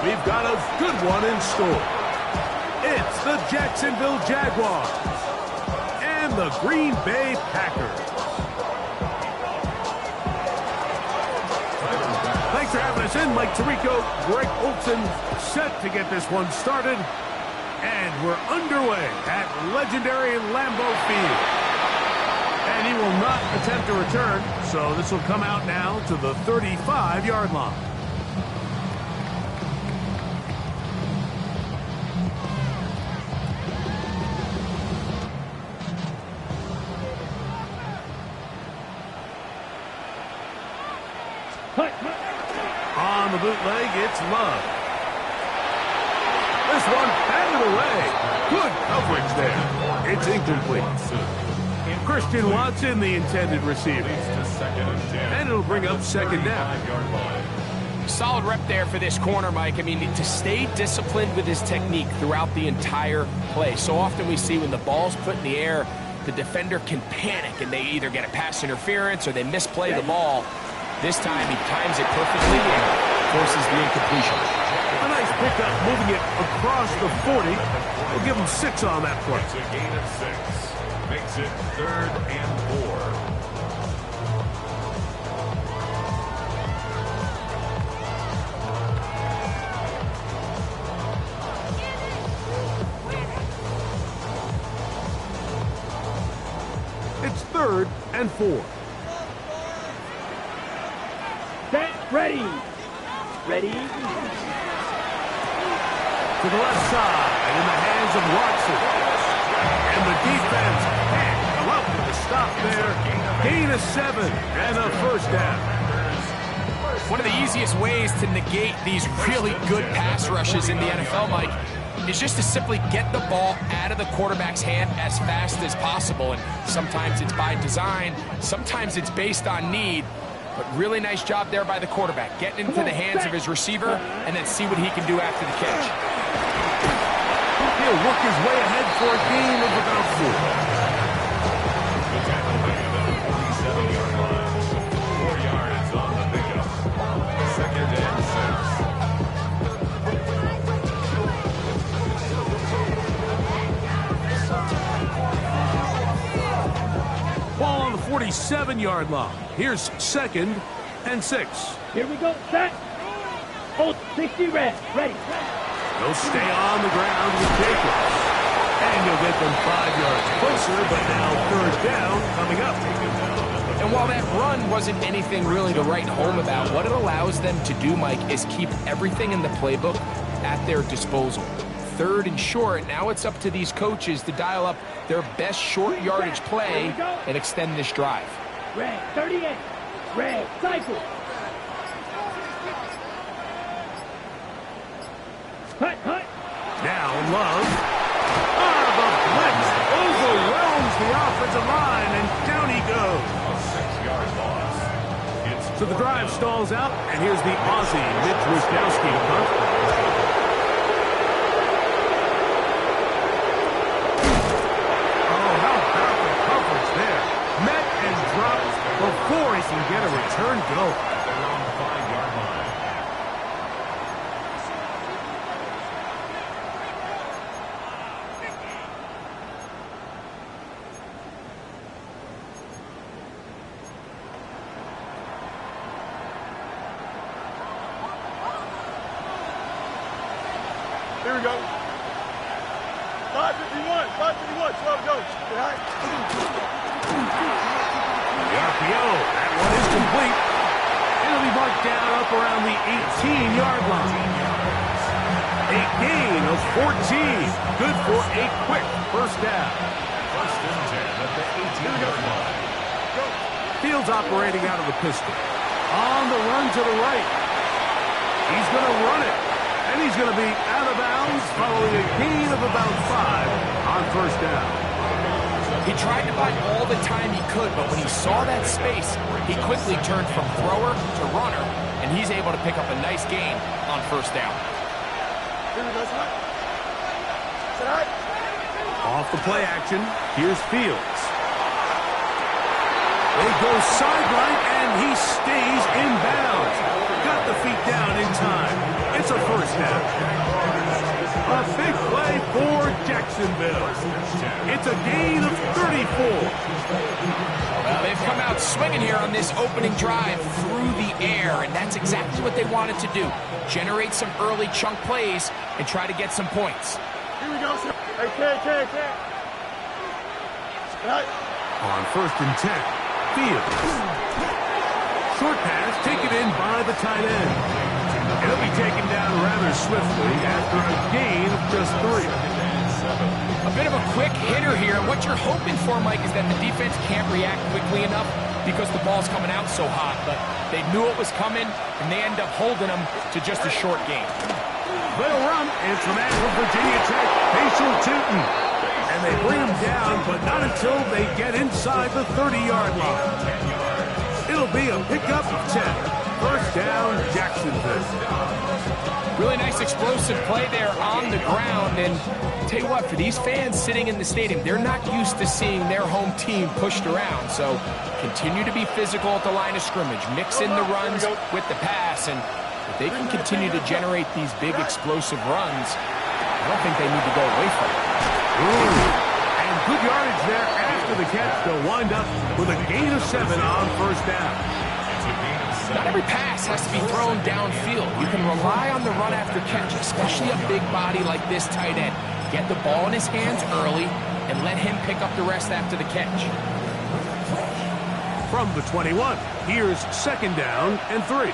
we've got a good one in store. It's the Jacksonville Jaguars and the Green Bay Packers. Thanks for having us in. Mike Tirico, Greg Olson, set to get this one started. And we're underway at legendary Lambeau Field. And he will not attempt a return, so this will come out now to the 35-yard line. On the bootleg, it's Love. This one batted away. Good coverage there. It's incomplete. Christian Watson, the intended receiver. And it'll bring up second down. Solid rep there for this corner, Mike. I mean, to stay disciplined with his technique throughout the entire play. So often we see when the ball's put in the air, the defender can panic and they either get a pass interference or they misplay the ball. This time he times it perfectly and forces the incompletion. A nice pickup, moving it across the 40. We'll give him 6 on that play. It's a gain of 6. Makes it 3rd and 4. It's 3rd and 4. Set, ready. Ready. To the left side, in the hands of Watson. And the defense can't come up with a stop there. Gain of 7 and a first down. One of the easiest ways to negate these really good pass rushes in the NFL, Mike, is just to simply get the ball out of the quarterback's hand as fast as possible. And sometimes it's by design, sometimes it's based on need. But really nice job there by the quarterback, getting into the hands of his receiver and then see what he can do after the catch. He'll work his way ahead for a gain of about 4. The tackle made at the 47-yard line. 4 yards on the pickup. 2nd and 6. Ball on the 47-yard line. Here's 2nd and 6. Here we go. Set. Hold 60 red. Ready. They'll stay on the ground with Jacobs. And you'll get them 5 yards closer, but now 3rd down coming up. And while that run wasn't anything really to write home about, what it allows them to do, Mike, is keep everything in the playbook at their disposal. 3rd and short, now it's up to these coaches to dial up their best short yardage play and extend this drive. Red, 38. Red, cycle. Hut, hut. Now Love. The blitz overwhelms the offensive line, and down he goes. A 6-yard loss. So the drive stalls out, and here's the Aussie, Mitch Wisnowski to punt. Oh, how about the coverage there? Met and dropped before he can get a return go. Around the 5-yard line. Here we go. 551, 12 goes. The RPO, that one is complete. It'll be marked down up around the 18-yard line. A gain of 14. Good for a quick first down. 1st and 10 at the 18-yard line. Fields operating out of the pistol. On the run to the right. He's going to run it. And he's going to be out of bounds following a gain of about 5 on first down. He tried to buy all the time he could, but when he saw that space, he quickly turned from thrower to runner, and he's able to pick up a nice gain on first down. Off the play action, here's Fields. They go sideline, and he stays in bounds. Got the feet down in time. It's a first snap. A big play for Jacksonville. It's a gain of 34. Well, they've come out swinging here on this opening drive through the air, and that's exactly what they wanted to do. Generate some early chunk plays and try to get some points. Here we go, sir. Hey, Right. On 1st and 10, Fields. Short pass taken in by the tight end. It'll be taken down rather swiftly after a gain of just 3. A bit of a quick hitter here. What you're hoping for, Mike, is that the defense can't react quickly enough because the ball's coming out so hot. But they knew it was coming, and they end up holding them to just a short gain. Little run, and from that from Virginia Tech, Facial Tootin. And they bring him down, but not until they get inside the 30-yard line. It'll be a pickup of 10. First down, Jacksonville. Really nice explosive play there on the ground. And tell you what, for these fans sitting in the stadium, they're not used to seeing their home team pushed around. So continue to be physical at the line of scrimmage. Mix in the runs with the pass. And if they can continue to generate these big explosive runs, I don't think they need to go away from it. Ooh, and good yardage there after the catch. They'll wind up with a gain of 7 on first down. Not every pass has to be thrown downfield. You can rely on the run after catch, especially a big body like this tight end. Get the ball in his hands early and let him pick up the rest after the catch. From the 21, here's 2nd down and 3.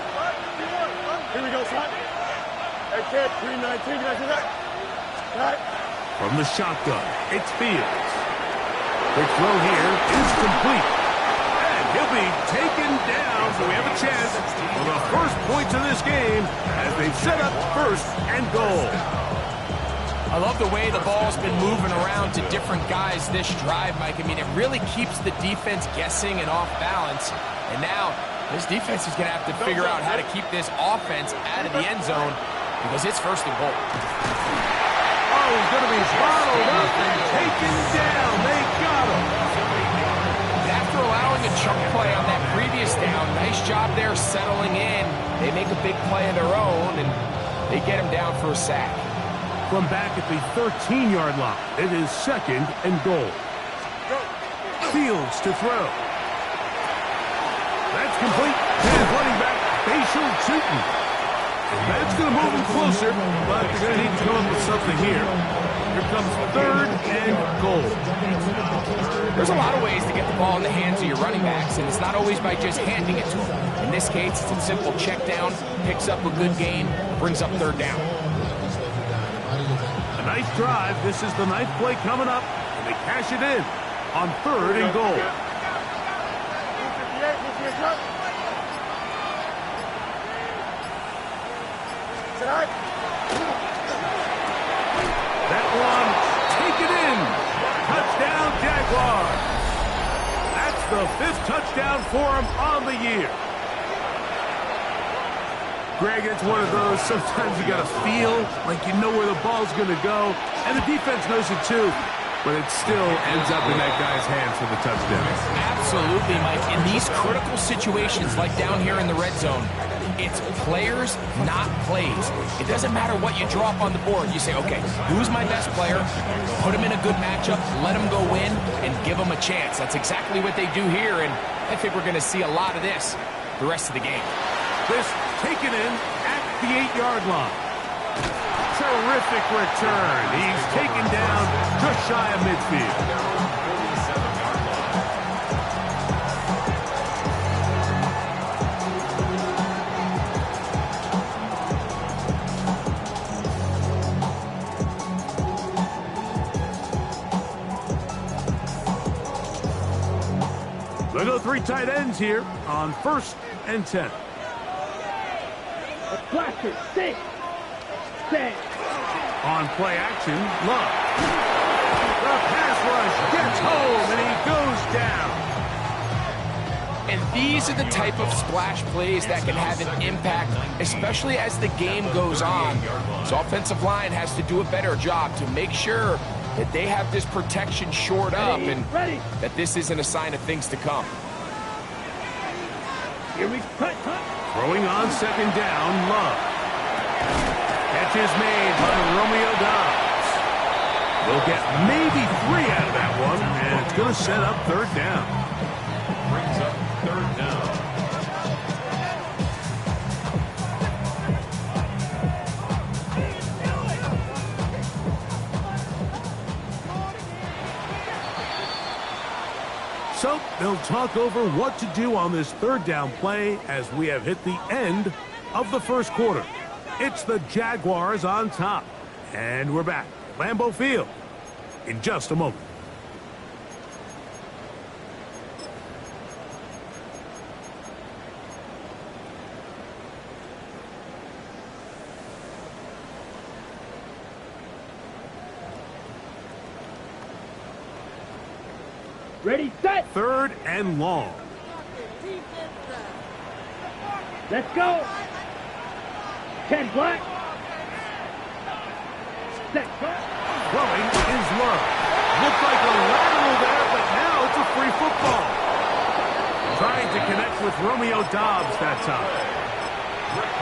Here we go, son. Hey, kid, 319, can I see that? Right. From the shotgun, it's Fields. Quick throw here is complete. And he'll be taken down, so we have a chance for the first points of this game as they've set up 1st and goal. I love the way the ball's been moving around to different guys this drive, Mike. I mean, it really keeps the defense guessing and off balance. And now, this defense is going to have to figure out how to keep this offense out of the end zone because it's 1st and goal. Oh, he's going to be bottled up and taken down. They got him. After allowing a chunk play on that previous down, nice job there settling in. They make a big play of their own, and they get him down for a sack. From back at the 13-yard line, it is 2nd and goal. Fields to throw. That's complete. And running back, Facial Tootin. That's going to move him closer, but they're going to need to come up with something here. Here comes 3rd and goal. There's a lot of ways to get the ball in the hands of your running backs, and it's not always by just handing it to them. In this case, it's a simple check down, picks up a good gain, brings up 3rd down. A nice drive. This is the 9th play coming up, and they cash it in on 3rd and goal. 258, That one, take it in. Touchdown, Jaguars. That's the 5th touchdown for him on the year. Greg, it's one of those, sometimes you got to feel like you know where the ball's going to go, and the defense knows it too, but it still ends up in that guy's hands for the touchdown. Absolutely, Mike. In these critical situations, like down here in the red zone, it's players, not plays. It doesn't matter what you draw up on the board. You say, okay, who's my best player? Put him in a good matchup, let him go win, and give him a chance. That's exactly what they do here, and I think we're going to see a lot of this the rest of the game. This taken in at the 8-yard line. Terrific return. He's taken down just shy of midfield. They'll go 3 tight ends here on 1st and 10. Blacker, 6. On play action, Love. The pass rush gets home, and he goes down. And these are the type of splash plays that can have an impact, especially as the game goes on. So offensive line has to do a better job to make sure that they have this protection shored up and that this isn't a sign of things to come. Here we cut. Throwing on 2nd down, Love. Gets catch is made by Romeo Dobbs. We'll get maybe 3 out of that one, and it's going to set up third down. Brings up third down. So they'll talk over what to do on this third down play as we have hit the end of the first quarter. It's the Jaguars on top. And we're back at Lambeau Field in just a moment. Ready, set. Third and long. Let's go. 10 black. Set, go. Throwing is low. Looked like a lateral there, but now it's a free football. Trying to connect with Romeo Dobbs that time.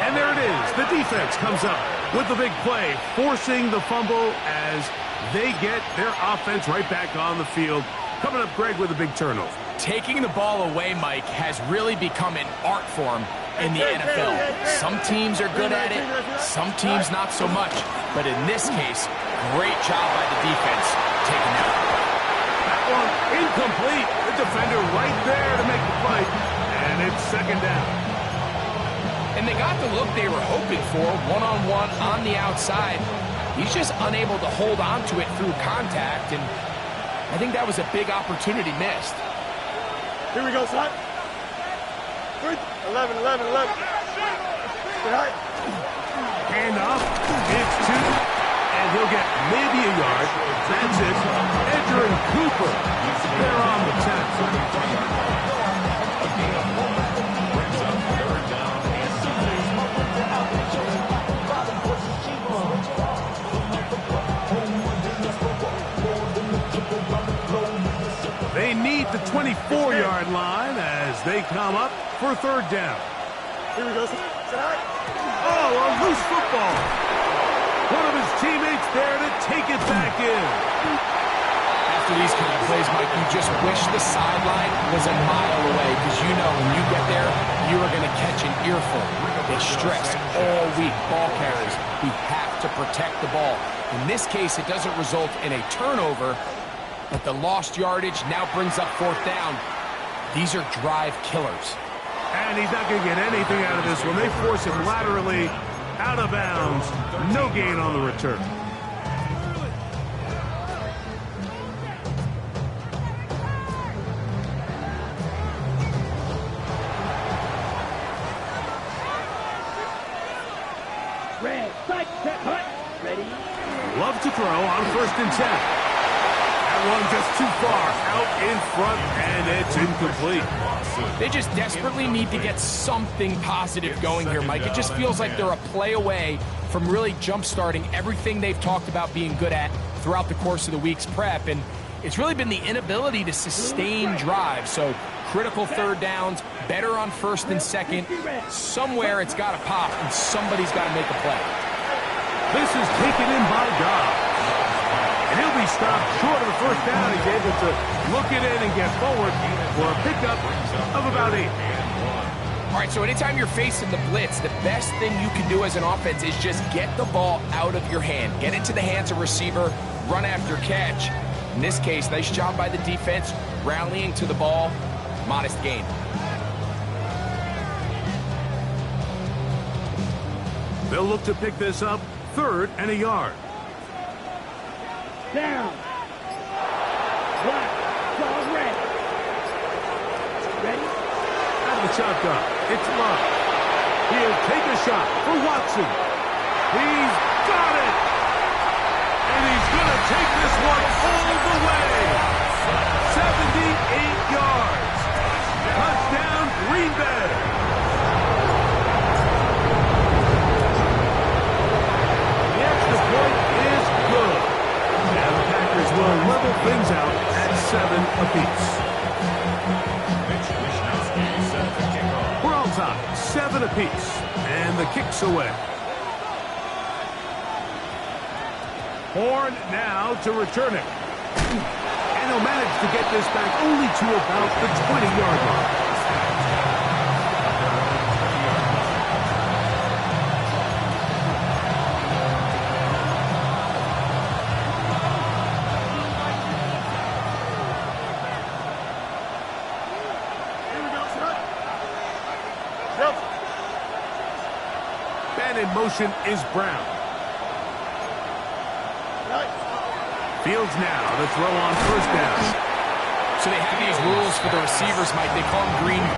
And there it is. The defense comes up with the big play, forcing the fumble as they get their offense right back on the field. Coming up, Greg, with a big turnover. Taking the ball away, Mike, has really become an art form in the NFL. Some teams are good at it, some teams not so much. But in this case, great job by the defense taking that. That one incomplete. The defender right there to make the play. And it's second down. And they got the look they were hoping for, one-on-one on the outside. He's just unable to hold on to it through contact, and I think that was a big opportunity missed. Here we go, son. 11, 11, 11. Stay high. Hand off. It's 2. And he'll get maybe a yard. That's it. Edgerrin Cooper. They're on the 10. They need the 24-yard line as they come up for third down. Here we go, son. Stay high. Oh, a loose football. One of his teammates there to take it back in. After these kind of plays, Mike, you just wish the sideline was a mile away, because you know when you get there, you are going to catch an earful. They stress all week, ball carriers. We have to protect the ball. In this case, it doesn't result in a turnover, but the lost yardage now brings up fourth down. These are drive killers. And he's not going to get anything out of this one. They force him laterally out of bounds. No gain on the return. Red, sight, set, hut. Ready. Love to throw on 1st and 10. One just too far out in front, and it's incomplete. They just desperately need to get something positive going here, Mike. It just feels like they're a play away from really jump-starting everything they've talked about being good at throughout the course of the week's prep, and it's really been the inability to sustain drives. So critical third downs, better on 1st and 2nd. Somewhere it's got to pop, and somebody's got to make a play. This is taken in by Dobbs. And he'll be stopped short of the first down. He's able to look it in and get forward for a pickup of about 8. All right, so anytime you're facing the blitz, the best thing you can do as an offense is just get the ball out of your hand. Get into the hands of receiver, run after catch. In this case, nice job by the defense, rallying to the ball, modest gain. They'll look to pick this up, 3rd and a yard. Down. Black. Ball red. Ready. Out of the shotgun. It's Love. He'll take a shot for Watson. He's got it. And he's going to take this one all the way. 78 yards. Touchdown, Green Bay. The extra point is good. And the Packers will level things out at 7 apiece. We're on top, 7 apiece, and the kick's away. Horn now to return it. And he'll manage to get this back only to about the 20-yard line. And in motion is Brown. Fields now to throw on first down. So they have these rules for the receivers, Mike. They call them green.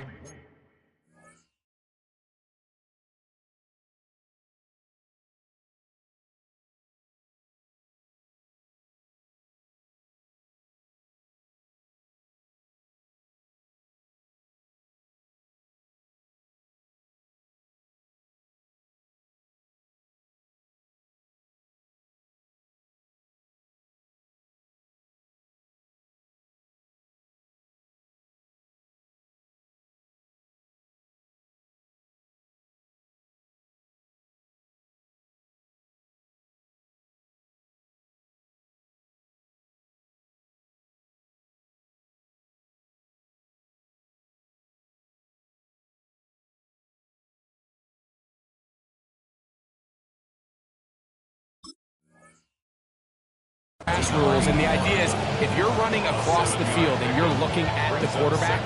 Pass rules, and the idea is if you're running across the field and you're looking at the quarterback,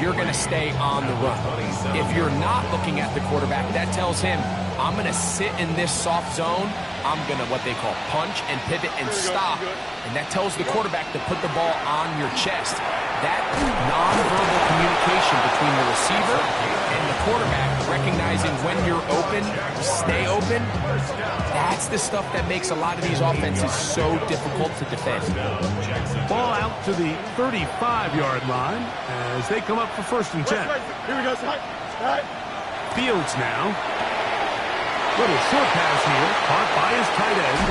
you're going to stay on the run. If you're not looking at the quarterback, that tells him, I'm going to sit in this soft zone, I'm going to what they call punch and pivot and stop, and that tells the quarterback to put the ball on your chest. That nonverbal communication between the receiver and the quarterback, recognizing when you're open, stay open, that's the stuff that makes a lot of these offenses so difficult to defend. Ball out to the 35-yard line as they come up for 1st and 10. Here we go, son. Fields now. Little short pass here, caught by his tight end.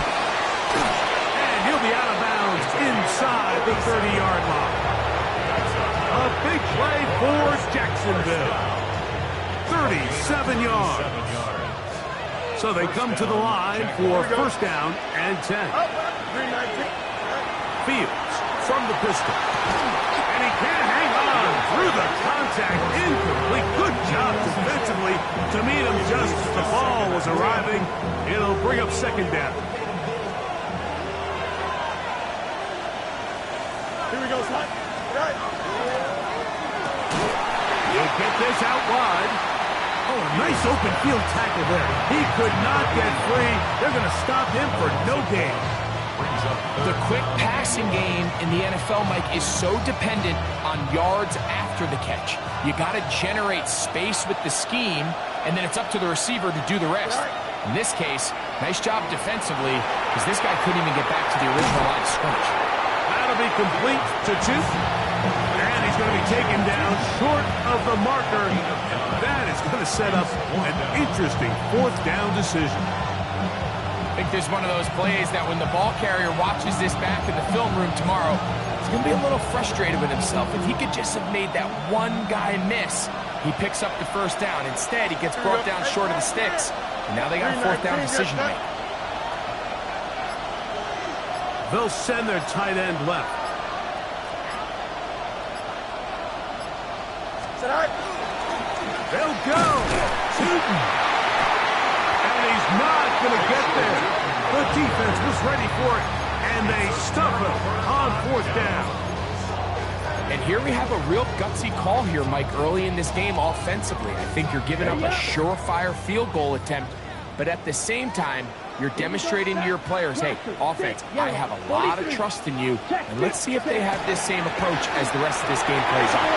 And he'll be out of bounds inside the 30-yard line. A big play for Jacksonville. 37 yards. So they come to the line for 1st down and 10. Fields from the pistol. And he can't hang on through the contact. Incomplete. Good job defensively to meet him just as the ball was arriving. It'll bring up 2nd down. Here we go, son. He'll get this out wide. Oh, a nice open field tackle there. He could not get free. They're going to stop him for no gain. The quick passing game in the NFL, Mike, is so dependent on yards after the catch. You got to generate space with the scheme, and then it's up to the receiver to do the rest. In this case, nice job defensively, because this guy couldn't even get back to the original line of scrimmage. That'll be complete to 2. And he's going to be taken down short of the marker. That is going to set up an interesting 4th down decision. I think there's one of those plays that when the ball carrier watches this back in the film room tomorrow, he's going to be a little frustrated with himself. If he could just have made that one guy miss, he picks up the 1st down. Instead, he gets brought down short of the sticks. And now they got a 4th down decision to make. They'll send their tight end left. They'll go. Shooting. And he's not going to get there. The defense was ready for it, and they stuff him on 4th down. And here we have a real gutsy call here, Mike, early in this game offensively. I think you're giving up a surefire field goal attempt, but at the same time, you're demonstrating to your players, hey, offense, I have a lot of trust in you, and let's see if they have this same approach as the rest of this game plays out.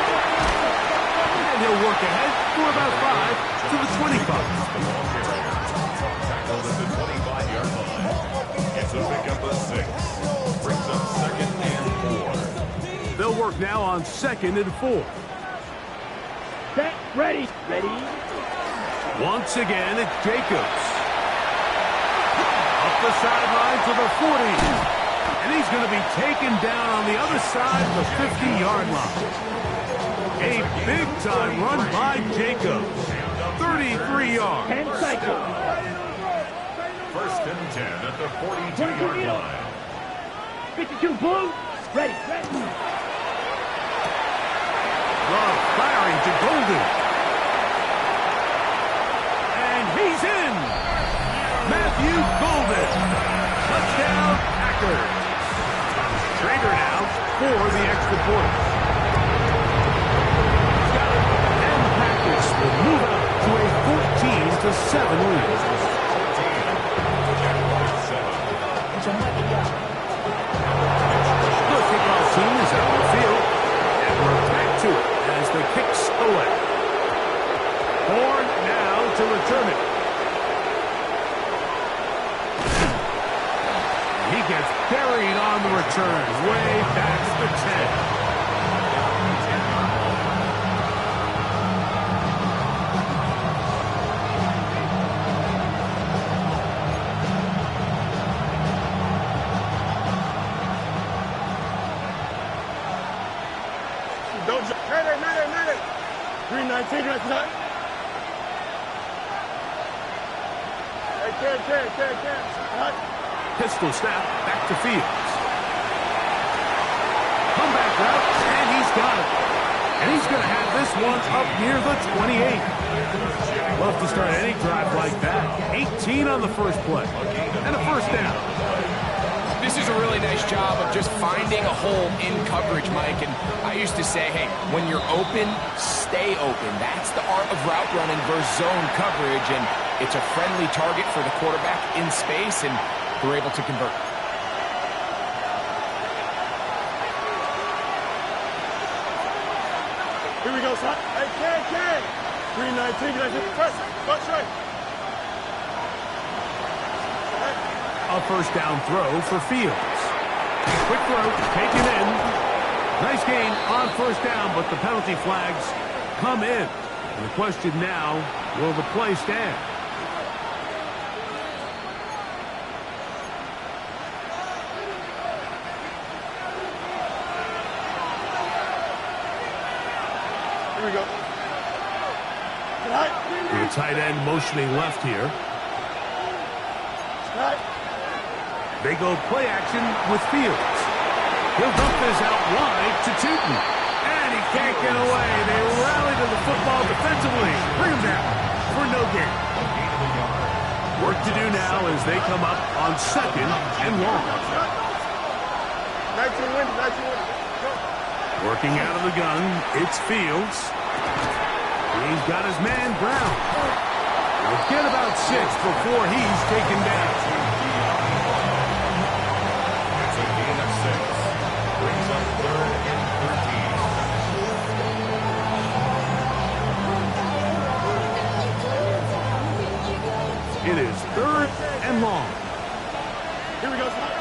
And he'll work ahead for about 5 to the 25. Tackled at the 25-yard line. It's a pickup of 6. Brings up 2nd and 4. They'll work now on 2nd and 4. Set, ready. Once again, it's Jacobs. Up the sideline to the 40. And he's going to be taken down on the other side of the 50-yard line. A big-time run by Jacobs. 33 yards. 10 cycles. 1st and 10 at the 42-yard line. 52 blue. Ready. Love firing to Golden. And he's in. Matthew Golden. Touchdown, Packers. Schrader now for the extra point. And the Packers will move up to a 14-7 lead. The kickoff team is out on the field, and we're back to it as the kicks away. Horn now to return it. He gets buried on the return, way back at the 10. Don't jump. Medic. 319, that's not. Hey, Ken. Hot. Pistol snap, back to Fields. Comeback route, and he's got it. And he's going to have this one up near the 28. Love to start any drive like that. 18 on the first play. And a first down. This is a really nice job of just finding a hole in coverage, Mike. And I used to say, hey, when you're open, stay open. That's the art of route running versus zone coverage. And it's a friendly target for the quarterback in space, and they're able to convert. Here we go, son. Hey, Ken. 319, that's it. First right. A first down throw for Fields. Quick throw, taken in. Nice gain on first down, but the penalty flags come in. And the question now, will the play stand? Here we go. The tight end motioning left here. They go play action with Fields. He'll dump this out wide to Tootin. And he can't get away. They rally to the football defensively. Bring him down for no gain. Work to do now as they come up on second and long. 19 wins. Working out of the gun, it's Fields. He's got his man Brown. He'll get about 6 before he's taken down. It is third and long. Here we go, son.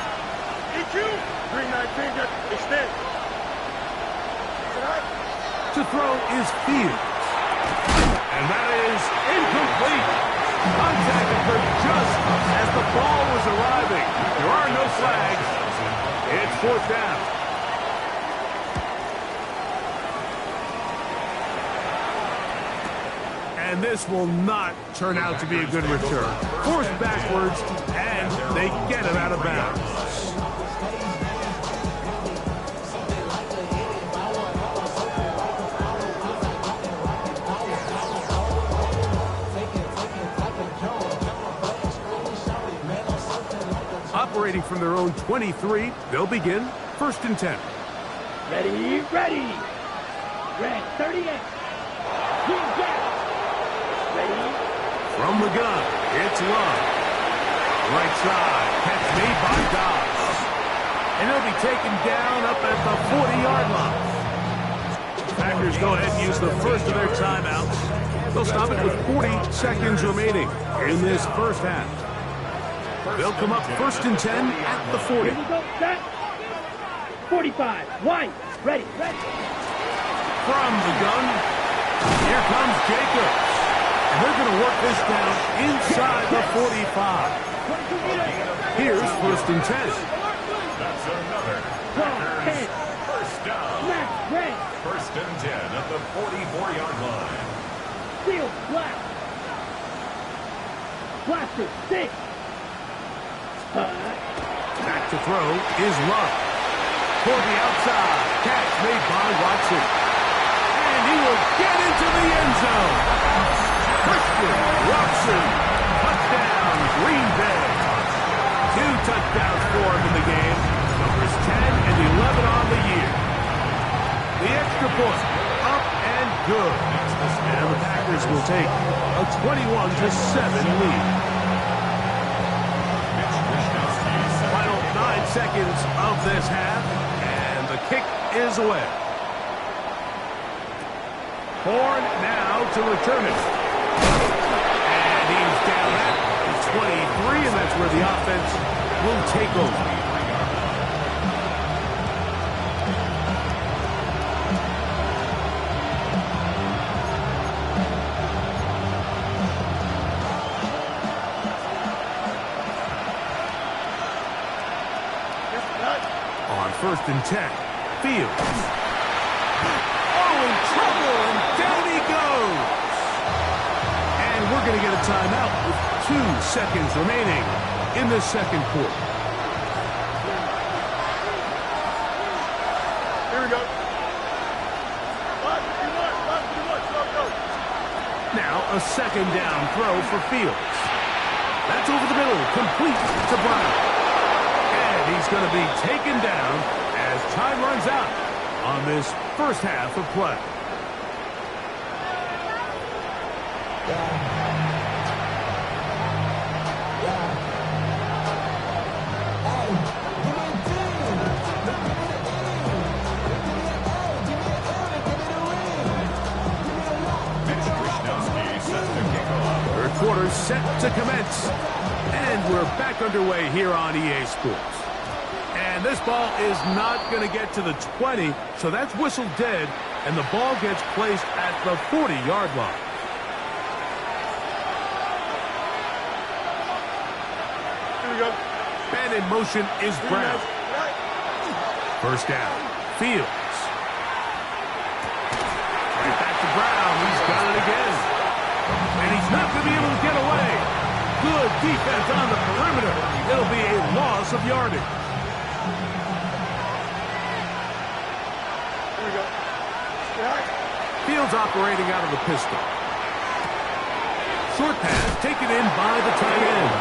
EQ. 319, extend. To throw is Fields. And that is incomplete. Contact occurred just as the ball was arriving. There are no flags. It's fourth down. And this will not turn out to be a good return. Forced backwards, and they get it out of bounds. Operating from their own 23, they'll begin first and 10. Ready. Red 38. Jags. Ready. From the gun, it's Love. Right side, catch made by Dobbs. And he'll be taken down up at the 40-yard line. Packers go ahead and use the first of their timeouts. They'll stop it with 40 seconds remaining in this first half. They'll come up first and 10 at the 40. Here we go, set. 45, wide, ready. From the gun, here comes Jacobs. And they're going to work this down inside the 45. Here's first and 10. That's another Packers first down. First and 10 at the 44-yard line. Field, blast. Blaster, 6. Back to throw is Love. Toward the outside. Catch made by Watson. And he will get into the end zone. Christian Watson. Touchdown, Green Bay. 2 touchdowns for him in the game. Numbers 10 and 11 on the year. The extra point. Up and good. And the Packers will take a 21-7 lead. Final 9 seconds of this half, and the kick is away. Horn now to return it. And he's down at the 23, and that's where the offense will take over. On 1st and 10, Fields. Oh, in trouble, and down he goes. And we're going to get a timeout with 2 seconds remaining in the second quarter. Here we go. Go. Now a 2nd down throw for Fields. That's over the middle, complete to Brown. He's going to be taken down as time runs out on this first half of play. Third quarter set to commence. And we're back underway here on EA Sports. And this ball is not going to get to the 20, so that's whistled dead, and the ball gets placed at the 40-yard line. Here we go. And in motion is Brown. First down, Fields. Right back to Brown. He's got it again. And he's not going to be able to get away. Good defense on the perimeter. It'll be a loss of yardage. Fields operating out of the pistol. Short pass taken in by the tight end.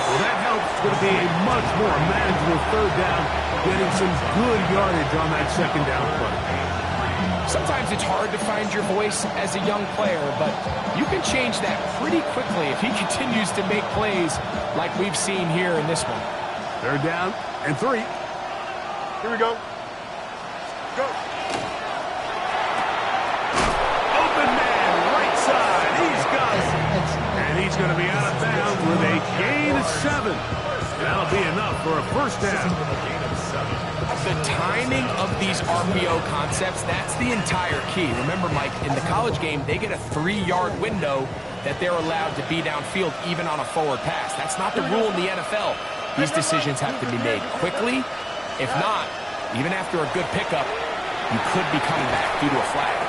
Well, that helps. It's going to be a much more manageable 3rd down, getting some good yardage on that 2nd down play. Sometimes it's hard to find your voice as a young player, but you can change that pretty quickly if he continues to make plays like we've seen here in this one. 3rd down and 3. Here we go. Go. He's going to be out of bounds with a gain of 7. That'll be enough for a first down. The timing of these RPO concepts, that's the entire key. Remember, Mike, in the college game, they get a 3-yard window that they're allowed to be downfield even on a forward pass. That's not the rule in the NFL. These decisions have to be made quickly. If not, even after a good pickup, you could be coming back due to a flag.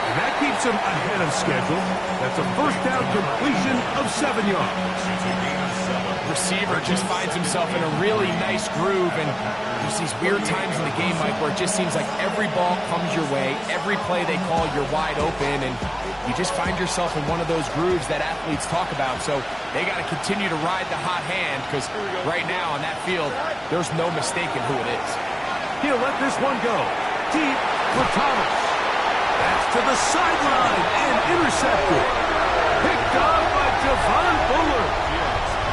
And that keeps him ahead of schedule. That's a first down completion of 7 yards. Receiver just finds himself in a really nice groove, and there's these weird times in the game, Mike, where it just seems like every ball comes your way, every play they call, you're wide open, and you just find yourself in one of those grooves that athletes talk about. So they got to continue to ride the hot hand, because right now on that field, there's no mistaking who it is. He'll let this one go. Deep for Thomas. That's to the sideline and intercepted. Picked off by Javon Fuller.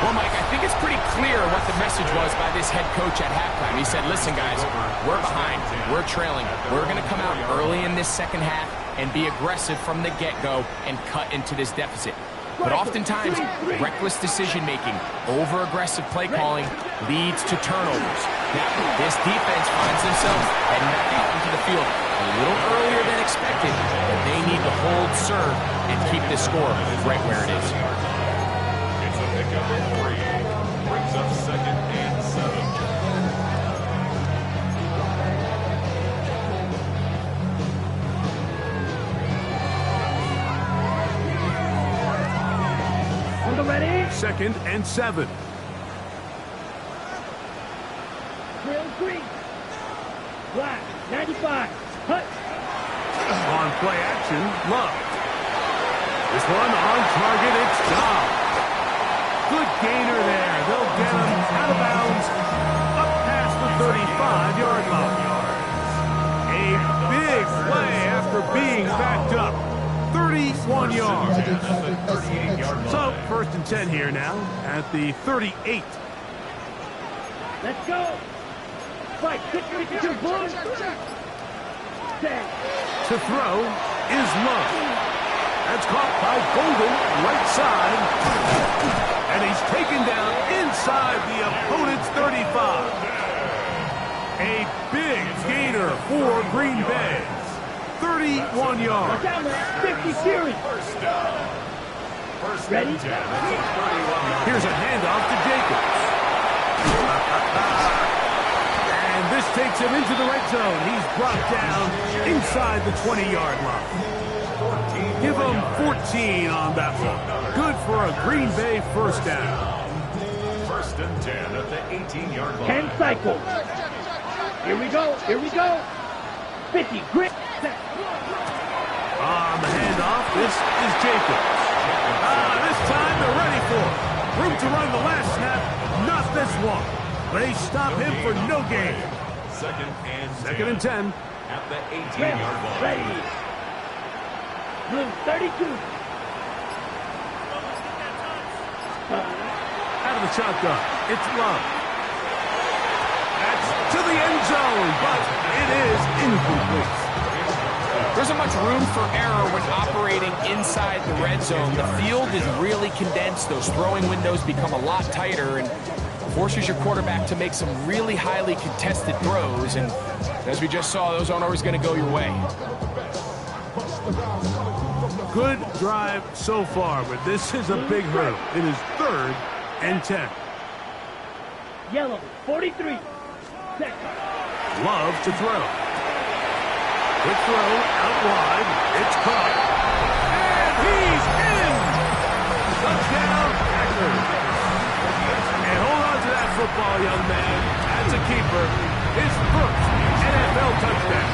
Well, Mike, I think it's pretty clear what the message was by this head coach at halftime. He said, listen, guys, we're behind. We're trailing. We're going to come out early in this second half and be aggressive from the get-go and cut into this deficit. But oftentimes, reckless decision-making, over-aggressive play calling leads to turnovers. Now, this defense finds themselves heading back out into the field a little earlier than expected, but they need to hold serve and keep this score right where it is. It's a pickup of 3. Brings up 2nd and 7. On the ready? 2nd and 7. Grill green. Black, 95. Hut. On play action, Love. This one on target, it's Dobb. Good gainer there. They'll get him out of bounds, up past the 35-yard line. A big play after being backed up. 31 yards. So, 1st and 10 here now at the 38. Let's go. Fight, quick, boom. Set. To throw is Love. That's caught by Golden, right side. And he's taken down inside the opponent's 35. A big gainer for Green Bay. 31 yards. Down there, 50 series. Ready? Here's a handoff to Jacobs. And this takes him into the red zone. He's brought down inside the 20-yard line. Give him 14 on that one. Good for a Green Bay first down. 1st and 10 at the 18-yard line. 10 cycles. Here we go. 50, grit. On the handoff, this is Jacobs. This time they're ready for it. Room to run the last snap, not this one. They stop him for no gain. 2nd and 10. At the 18-yard line. Ready. Room 32. Out of the shotgun, it's Love. That's to the end zone, but it is incomplete. There isn't much room for error when operating inside the red zone. The field is really condensed. Those throwing windows become a lot tighter and forces your quarterback to make some really highly contested throws. And as we just saw, those aren't always going to go your way. Good drive so far, but this is a big hurdle. It is 3rd and 10. Yellow, 43. Set. Love to throw. Quick throw out wide. It's caught. And he's in! Touchdown, Packers. And hold on to that football, young man. That's a keeper. His first NFL touchdown.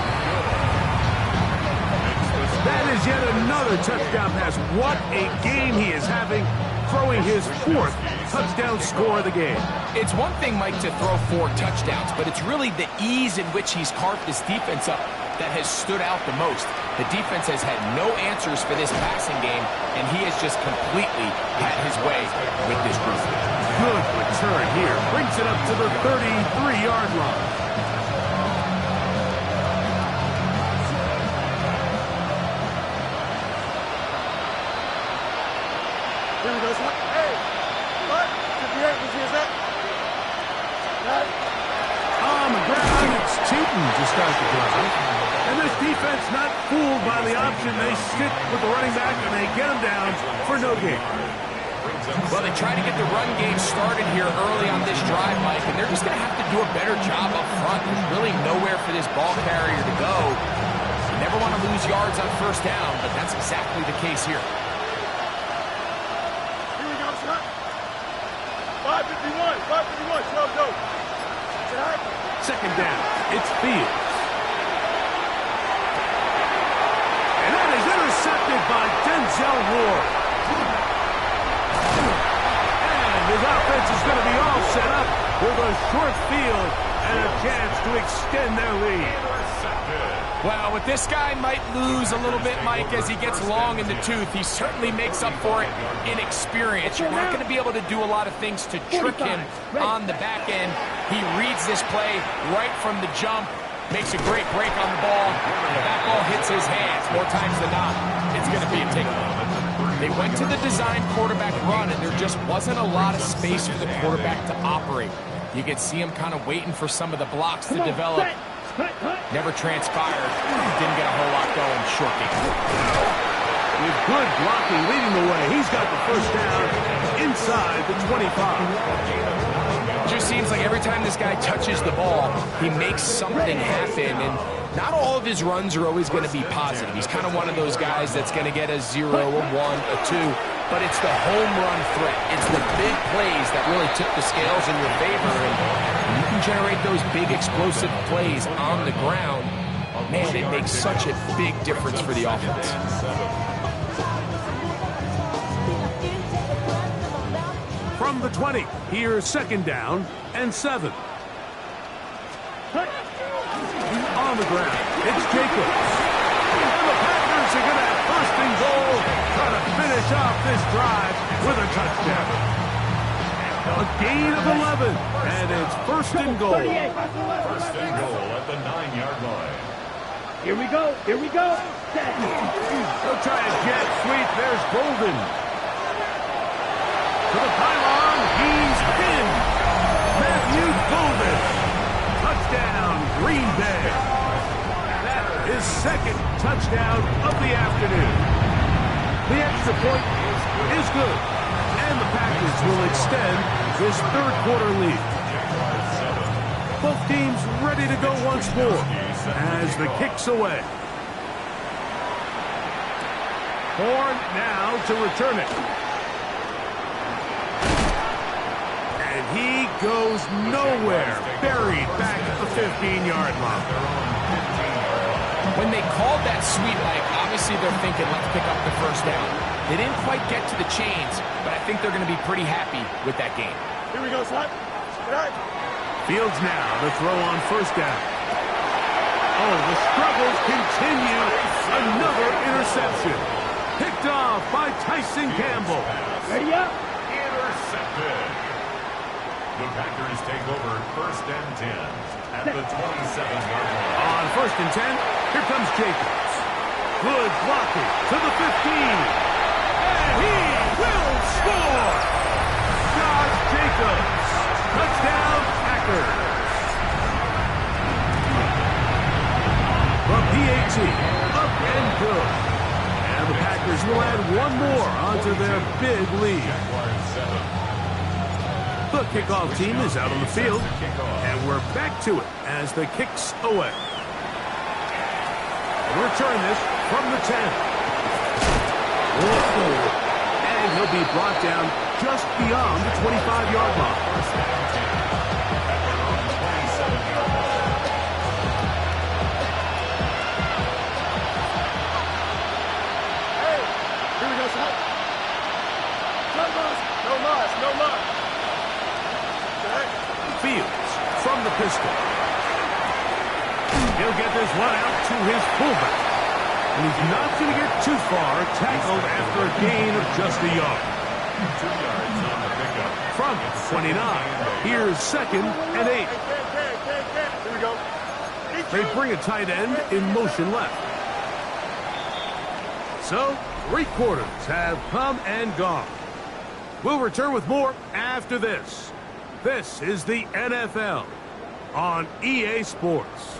That is yet another touchdown pass. What a game he is having, throwing his 4th touchdown score of the game. It's one thing, Mike, to throw 4 touchdowns, but it's really the ease in which he's carved this defense up that has stood out the most. The defense has had no answers for this passing game, and he has just completely had his way with this group. Good return here. Brings it up to the 33-yard line. Here we go. Hey, what? 58, did you see that? On the ground, it's Cheaton to start the drive. And this defense not fooled by the option. They stick with the running back, and they get him down for no gain. Well, they try to get the run game started here early on this drive, Mike, and they're just going to have to do a better job up front. There's really nowhere for this ball carrier to go. You never want to lose yards on 1st down, but that's exactly the case here. Here we go, son. 551, show go. 2nd down, it's Fields. And that is intercepted by Denzel Ward. And his offense is going to be all set up with a short field and a chance to extend their lead. Well, with this guy might lose a little bit, Mike, as he gets long in the tooth. He certainly makes up for it in experience. You're not going to be able to do a lot of things to trick him on the back end. He reads this play right from the jump, makes a great break on the ball, and if that ball hits his hands more times than not, it's going to be a takeaway. They went to the design quarterback run, and there just wasn't a lot of space for the quarterback to operate. You could see him kind of waiting for some of the blocks to develop. Never transpired. Didn't get a whole lot going. Short game. With good blocking leading the way, he's got the 1st down inside the 25. It just seems like every time this guy touches the ball, he makes something happen, and not all of his runs are always going to be positive. He's kind of one of those guys that's going to get a 0, a 1, a 2. but it's the home run threat. It's the big plays that really tip the scales in your favor. And you can generate those big explosive plays on the ground. Man, it makes such a big difference for the offense. From the 20, here's second down and 7. On the ground, it's Jacobs. And the Packers are going to have first and goal, trying to finish off this drive with a touchdown. A gain of 11, and it's first and goal. First and goal at the 9-yard line. Here we go. Here we go. They'll try a jet sweep. There's Golden. To the pylon, he's pinned. Matthew Golden. Touchdown, Green Bay. That is second touchdown of the afternoon. The extra point is good, and the Packers will extend this third quarter lead. Both teams ready to go once more as the kick's away. Horn now to return it. And he goes nowhere, buried back at the 15-yard line. When they called that sweep, Mike, obviously they're thinking, let's pick up the first down. They didn't quite get to the chains, but I think they're going to be pretty happy with that game. Here we go, son. Fields now to throw on first down. Oh, the struggles continue. Another interception. Picked off by Tyson Campbell. Ready up. Intercepted. The Packers take over first and 10 at the 27-yard line. On first and 10, here comes Jacobs. Good blocking to the 15. And he will score. Josh Jacobs. Touchdown, Packers. From PAT, up and good. And the Packers will add one more onto their big lead. The kickoff team is out on the field, and we're back to it as the kick's away. Return this from the 10. Whoa. And he'll be brought down just beyond the 25-yard line. Fields from the pistol. He'll get this one out to his fullback. And he's not going to get too far, tackled after a gain of just a yard. 2 yards on the pickup. From 29, here's second and 8. Here we go. They bring a tight end in motion left. So, 3 quarters have come and gone. We'll return with more after this. This is the NFL on EA Sports.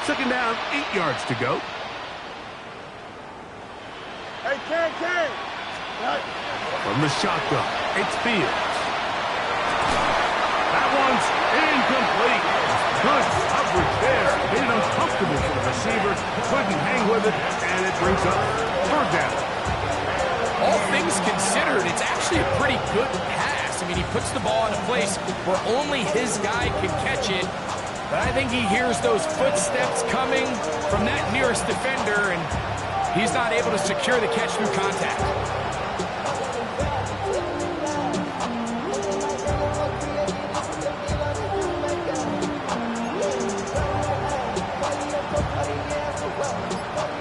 Second down, 8 yards to go. Hey, Ken. From the shotgun, it's Fields. That one's incomplete. Good coverage there. Made it uncomfortable for the receiver. Couldn't hang with it, and it brings up third down. All things considered, it's actually a pretty good pass. I mean, he puts the ball in a place where only his guy can catch it. But I think he hears those footsteps coming from that nearest defender, and he's not able to secure the catch through contact.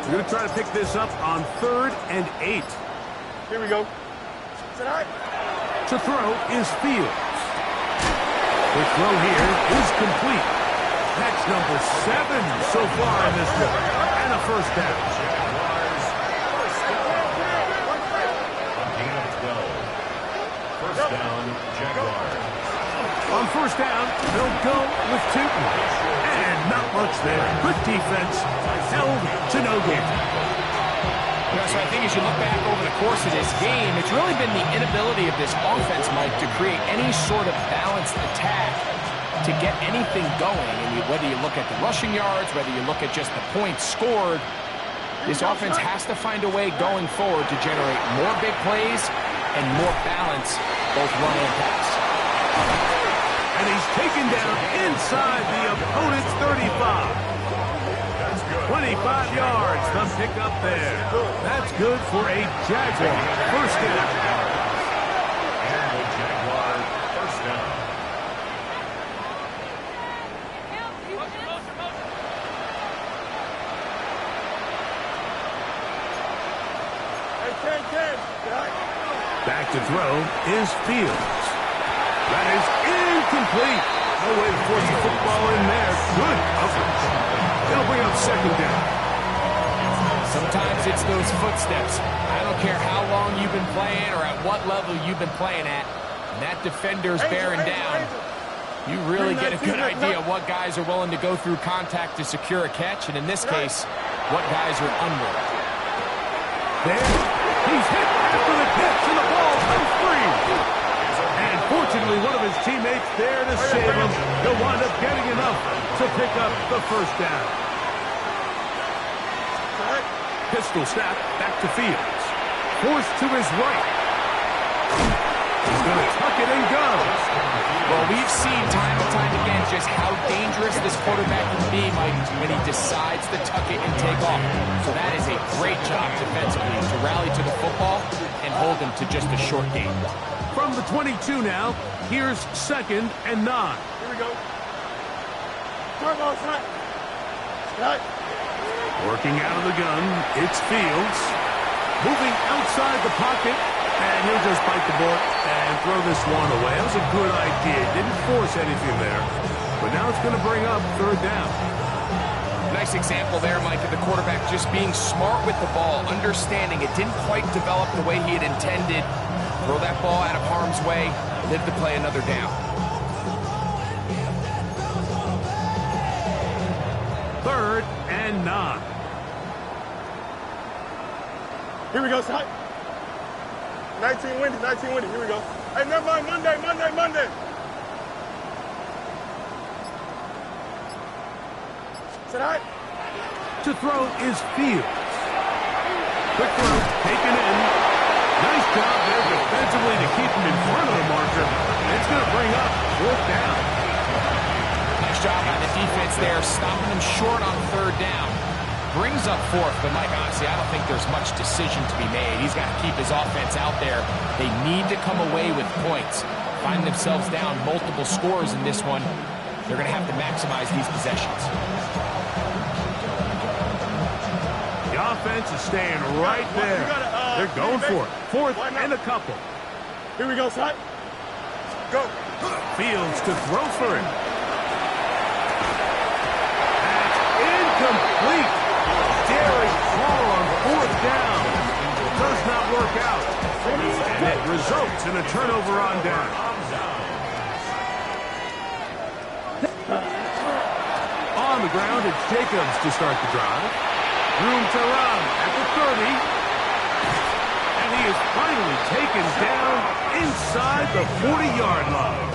We're going to try to pick this up on 3rd and 8. Here we go. To throw is Fields. The throw here is complete. Catch number 7 so far in this one. And a first down. First down, Jaguars. On first down, they'll go with Tootin. And not much there. Good defense. Held to no gain. So I think as you look back over the course of this game, it's really been the inability of this offense, Mike, to create any sort of balanced attack to get anything going. And whether you look at the rushing yards, whether you look at just the points scored, this offense has to find a way going forward to generate more big plays and more balance, both run and pass. And he's taken down inside the opponent's 35. 25 yards, the pickup there. That's good for a Jaguar first down. And the Jaguar first down. Back to throw is Fields. That is incomplete. No way to force the football in there. Good coverage. It'll bring up second down. Sometimes it's those footsteps. I don't care how long you've been playing or at what level you've been playing at. And that defender's bearing down. You really get a good idea of what guys are willing to go through contact to secure a catch, and in this case, what guys are unwilling. There, he's hit after the catch, and the ball comes free. And fortunately, one of his teammates there to save him. He'll wind up getting enough to pick up the first down. Pistol snap back to Fields. Forced to his right. He's going to tuck it and go. Well, we've seen time and time again just how dangerous this quarterback can be, Mike, when he decides to tuck it and take off. So that is a great job defensively to rally to the football and hold him to just a short gain. From the 22 now, here's 2nd and 9. Here we go. Turbo shot. Right. Working out of the gun, it's Fields. Moving outside the pocket, and he'll just bite the bullet and throw this one away. That was a good idea. Didn't force anything there, but now it's going to bring up 3rd down. Nice example there, Mike, of the quarterback just being smart with the ball, understanding it didn't quite develop the way he had intended. Throw that ball out of harm's way, live to play another down. 3rd and 9. Here we go, shot. 19 windy, 19 windy. Here we go. Hey, never mind. Monday. Sit high. To throw is Fields. Quick throw, taken in. Nice job there defensively to keep him in front of the marker. It's going to bring up 4th down. Nice job by the defense there, stopping them short on 3rd down. Brings up 4th, but Mike, honestly, I don't think there's much decision to be made. He's got to keep his offense out there. They need to come away with points. Find themselves down multiple scores in this one. They're going to have to maximize these possessions. The offense is staying right there. They're going for it. 4th and a couple. Here we go, shot. Go. Fields to throw for it. That's incomplete. Daring call on 4th down. Does not work out. And it results in a turnover on down. On the ground, it's Jacobs to start the drive. Room to run at the 30. And he is finally taken down inside the 40-yard line.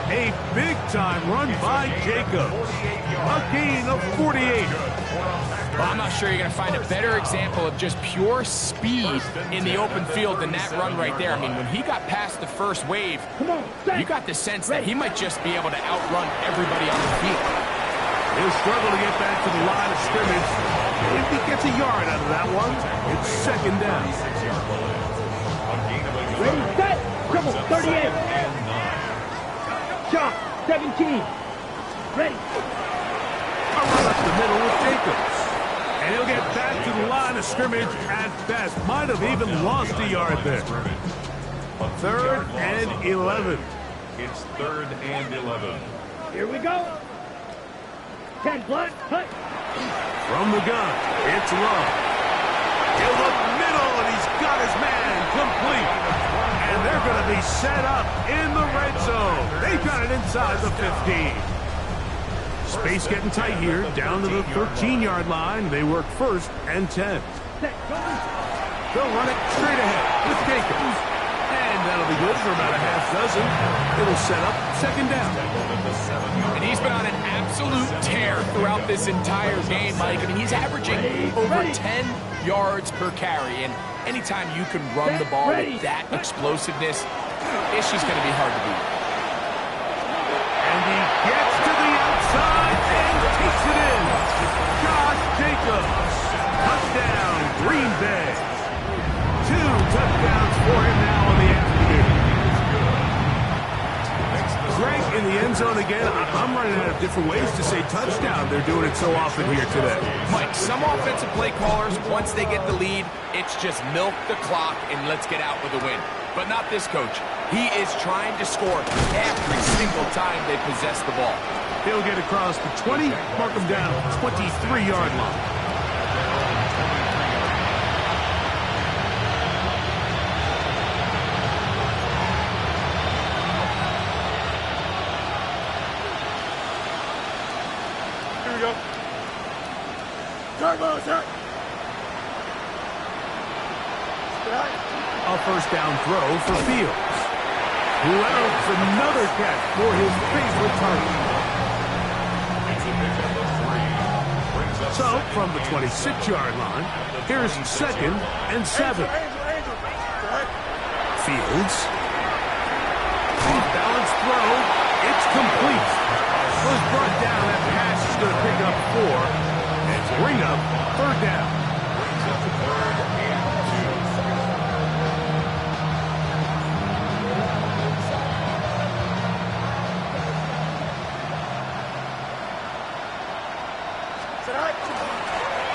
A big-time run by Jacobs. A gain of 48. Well, I'm not sure you're going to find a better example of just pure speed in the open field than that run right there. I mean, when he got past the first wave, you got the sense that he might just be able to outrun everybody on the field. He'll struggle to get back to the line of scrimmage. If he gets a yard out of that one, it's 2nd down. Ready, set, dribble, 38. Shot, 17. Ready. A run up the middle with Jacobs. And he'll get back to the line of scrimmage at best. Might have even lost a yard there. 3rd and 11. It's 3rd and 11. Here we go. 10 block, cut. From the gun, it's Love. He'll look middle, and he's got his man complete. And they're going to be set up in the red zone. They've got it inside the 15. Space getting tight here, down to the 13-yard line. They work 1st and 10. They'll run it straight ahead with Jacobs. And that'll be good for about a half dozen. It'll set up second down. And he's been on an absolute tear throughout this entire game, Mike. I mean, he's averaging over 10 yards per carry. And anytime you can run the ball with that explosiveness, it's just going to be hard to beat. And he gets to the outside and takes it in. Josh Jacobs. Touchdown, Green Bay. 2 touchdowns for him now on the afternoon. Greg in the end zone again. I'm running out of different ways to say touchdown. They're doing it so often here today. Mike, some offensive play callers, once they get the lead, it's just milk the clock and let's get out with a win. But not this coach. He is trying to score every single time they possess the ball. He'll get across the 20, mark him down at the 23-yard line. A first down throw for Fields. Reynolds another catch for his favorite target. So, from the 26-yard line, here's 2nd and 7. Fields. Off-balance throw. It's complete. Was brought down. That pass is going to pick up 4. And bring up third down.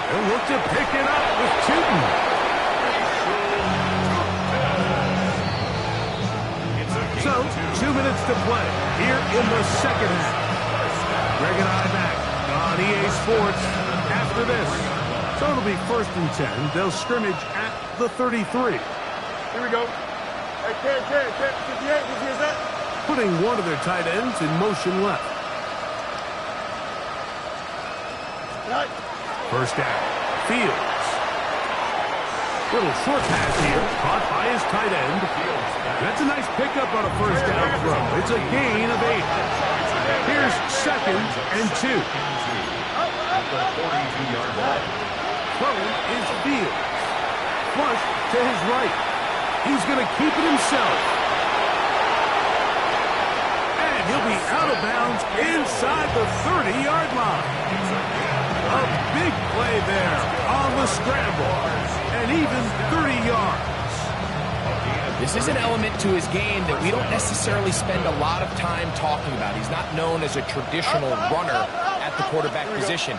They'll look to pick it up with Tootin. So, 2 minutes to play here in the second half. Greg and I back on EA Sports after this. So it'll be 1st and 10. They'll scrimmage at the 33. Here we go. Hey, Ken, 58, is that? Putting one of their tight ends in motion left. Right. First down. Fields. Little short pass here. Caught by his tight end. That's a nice pickup on a first down throw. It's a gain of 8. Here's 2nd and 2. Throw is Fields. Flush to his right. He's going to keep it himself. And he'll be out of bounds inside the 30-yard line. A big play there on the scramble. And even 30 yards. This is an element to his game that we don't necessarily spend a lot of time talking about. He's not known as a traditional runner at the quarterback position.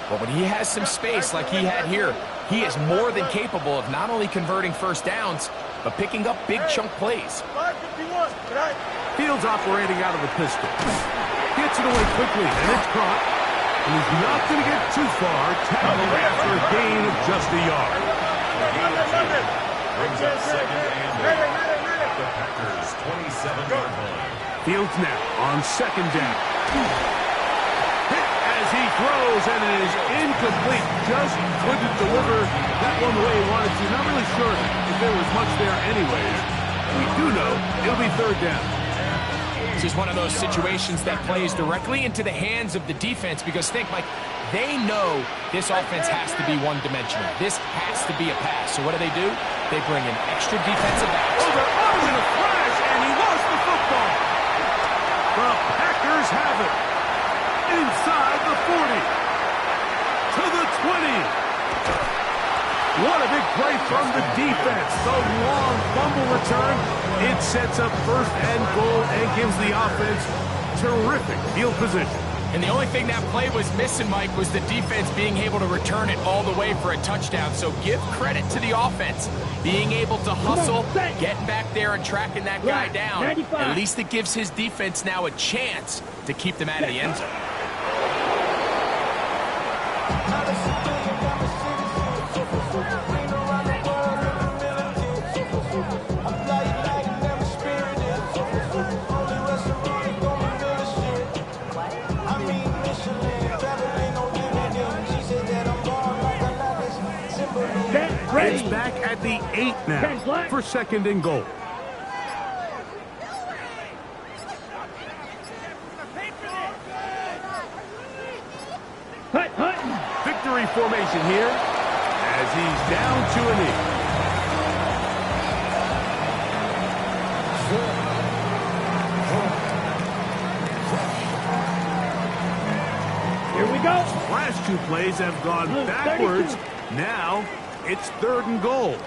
But when he has some space like he had here, he is more than capable of not only converting first downs, but picking up big chunk plays. Fields operating out of the pistol. Gets it away quickly, and it's caught. And he's not going to get too far. Tackled after a gain of just a yard. Brings up 2nd and 8. The Packers 27-yard line. Fields now on 2nd down. Hit as he throws, and it is incomplete. Just couldn't deliver that one the way he wanted to. Not really sure if there was much there anyways. We do know it'll be 3rd down. This is one of those situations that plays directly into the hands of the defense because think, Mike, they know this offense has to be one-dimensional. This has to be a pass. So what do? They bring in extra defensive backs. Oh, they're out in a flash, and he lost the football. The Packers have it. Inside the 40. To the 20. What a big play from the defense. The long fumble return. It sets up 1st and goal and gives the offense terrific field position. And the only thing that play was missing, Mike, was the defense being able to return it all the way for a touchdown. So give credit to the offense. Being able to hustle, getting back there and tracking that guy down. At least it gives his defense now a chance to keep them out of the end zone. It's back at the 8 now for 2nd and goal. Victory formation here as he's down to a knee. Here we go. Last 2 plays have gone backwards. Now it's 3rd and goal.